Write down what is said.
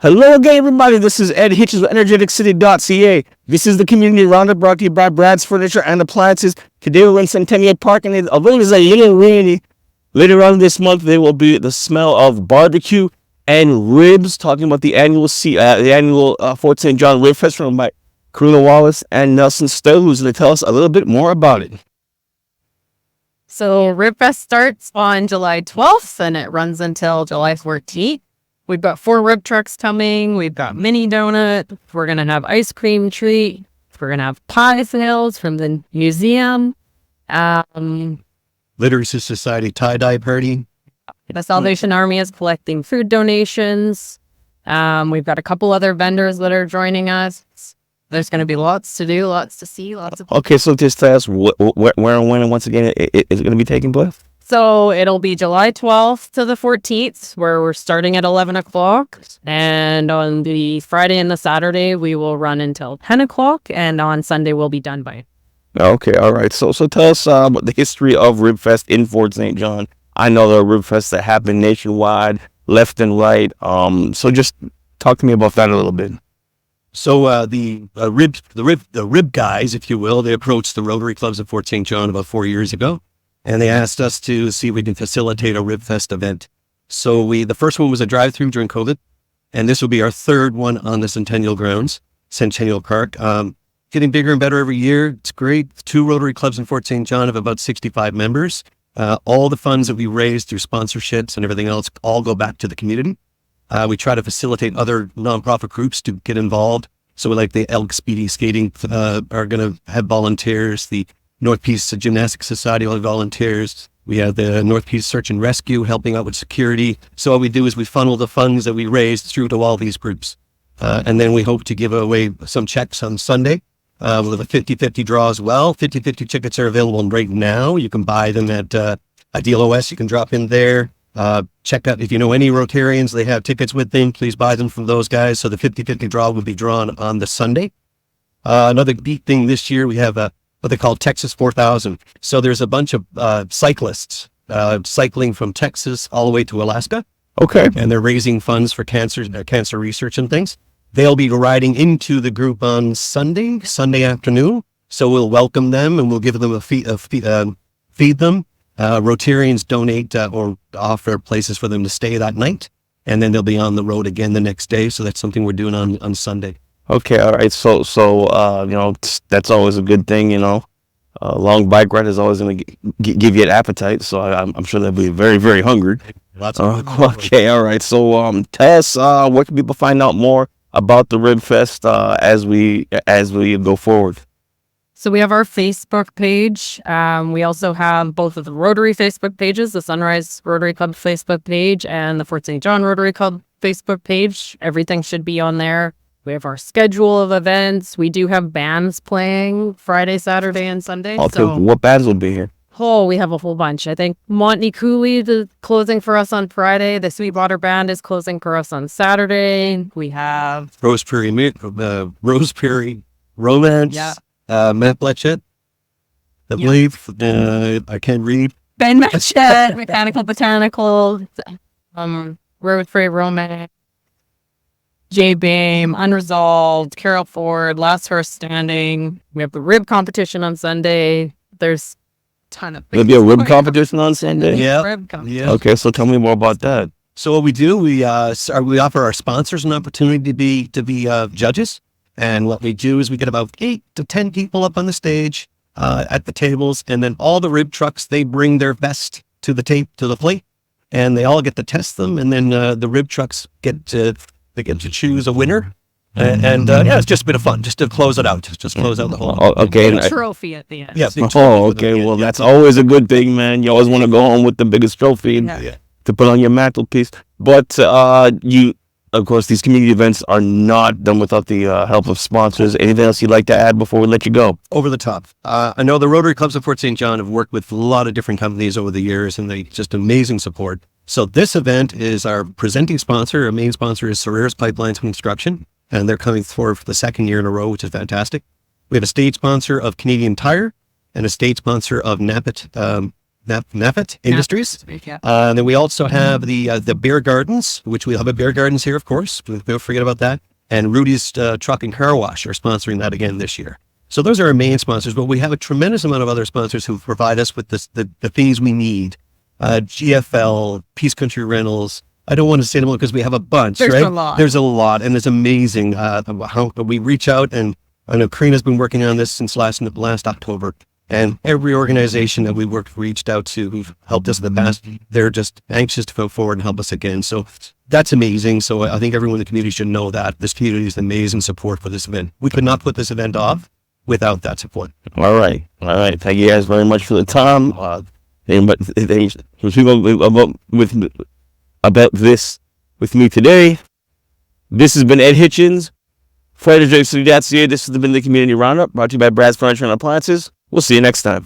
Hello again, everybody. This is Ed Hitchens with energeticcity.ca. This is the community roundup brought to you by Brad's Furniture and Appliances. Today we're in Centennial Park, and although it's a little rainy, later on this month there will be the smell of barbecue and ribs. Talking about the annual Fort St. John Ribfest from by Carina, Wallis, and Nelson Stowe, who's going to tell us a little bit more about it. So Ribfest starts on July 12th and it runs until July 14th. We've got 4 rib trucks coming. We've got mini donuts. We're going to have ice cream treat. We're going to have pie sales from the museum. Literacy Society tie-dye party. The Salvation Army is collecting food donations. We've got a couple other vendors that are joining us. There's going to be lots to do, lots to see, lots of... Okay, so just tell us where and when, and once again, is it going to be taking place? So it'll be July 12th to the 14th, where we're starting at 11 o'clock. And on the Friday and the Saturday, we will run until 10 o'clock. And on Sunday, we'll be done by. Okay, all right. So tell us about the history of Ribfest in Fort St. John. I know there are Ribfests that happen nationwide, left and right. So just talk to me about that a little bit. So the rib guys, if you will, they approached the Rotary clubs of Fort St. John about 4 years ago. And they asked us to see if we can facilitate a Ribfest event. So the first one was a drive-through during COVID, and this will be our third one on the Centennial grounds, Centennial Park. Getting bigger and better every year. It's great. 2 Rotary clubs in Fort St. John have about 65 members. All the funds that we raise through sponsorships and everything else all go back to the community. We try to facilitate other nonprofit groups to get involved. So like the Elk Speedy Skating are going to have volunteers. The North Peace Gymnastics Society will have volunteers. We have the North Peace Search and Rescue helping out with security. So what we do is we funnel the funds that we raise through to all these groups. And then we hope to give away some checks on Sunday. We'll have a 50-50 draw as well. 50-50 tickets are available right now. You can buy them at Ideal OS. You can drop in there. Check out, if you know any Rotarians, they have tickets with them. Please buy them from those guys. So the 50-50 draw will be drawn on the Sunday. Another neat thing this year, we have what they call Texas 4000. So there's a bunch of cyclists cycling from Texas all the way to Alaska. Okay. And they're raising funds for cancer research and things. They'll be riding into the group on Sunday afternoon. So we'll welcome them and we'll give them feed them. Rotarians donate or offer places for them to stay that night. And then they'll be on the road again the next day. So that's something we're doing on Sunday. Okay, all right. So that's always a good thing, A long bike ride is always going to give you an appetite. So I'm sure they'll be very, very hungry. Okay, all right. So tell us, where can people find out more about the Ribfest as we go forward? So we have our Facebook page. We also have both of the Rotary Facebook pages, the Sunrise Rotary Club Facebook page and the Fort St. John Rotary Club Facebook page. Everything should be on there. We have our schedule of events. We do have bands playing Friday, Saturday, and Sunday. Okay, so what bands will be here? Oh, we have a whole bunch. I think Montney Cooley is closing for us on Friday. The Sweetwater Band is closing for us on Saturday. We have Rose Prairie Romance. Yeah. Matt Bletchett. I believe. I can't read. Ben Bletchett, Mechanical Botanical, Rose Prairie Romance. J Bame, Unresolved, Carol Ford, Last Horse Standing. We have the rib competition on Sunday. There's a ton of things. There'll be a rib competition on Sunday? Yeah. Okay, so tell me more about that. So what we do, we offer our sponsors an opportunity to be judges. And what we do is we get about 8 to 10 people up on the stage at the tables. And then all the rib trucks, they bring their best to the plate. And they all get to test them. And then the rib trucks get to choose a winner. And it's just a bit of fun, just to close it out. Just close out the whole okay. Big trophy at the end. Yeah. Okay. Well, that's always a good thing, man. You always want to go home with the biggest trophy to put on your mantelpiece. But of course, these community events are not done without the help of sponsors. Anything else you'd like to add before we let you go? Over the top. I know the Rotary Clubs of Fort St. John have worked with a lot of different companies over the years, and they just amazing support. So this event is our presenting sponsor. Our main sponsor is Solaris Pipelines Construction, and they're coming forward for the 2nd year in a row, which is fantastic. We have a state sponsor of Canadian Tire and a state sponsor of Nappet Nafet Industries. Yeah. Then we also have the Bear Gardens, which we have a Bear Gardens here, of course. Don't forget about that. And Rudy's Truck and Car Wash are sponsoring that again this year. So those are our main sponsors, but we have a tremendous amount of other sponsors who provide us with the things we need. GFL, Peace Country Rentals. I don't want to say them all because we have a bunch, There's right? a lot. There's a lot, and it's amazing how we reach out. And I know Carina's been working on this since last October. And every organization that we reached out to who've helped us in the past, they're just anxious to go forward and help us again. So that's amazing. So I think everyone in the community should know that this community is amazing support for this event. We could not put this event off without that support. All right. Thank you guys very much for the time. About this with me today. This has been Ed Hitchens, FrederickCity.ca. This has been the Community Roundup, brought to you by Brad's Furniture and Appliances. We'll see you next time.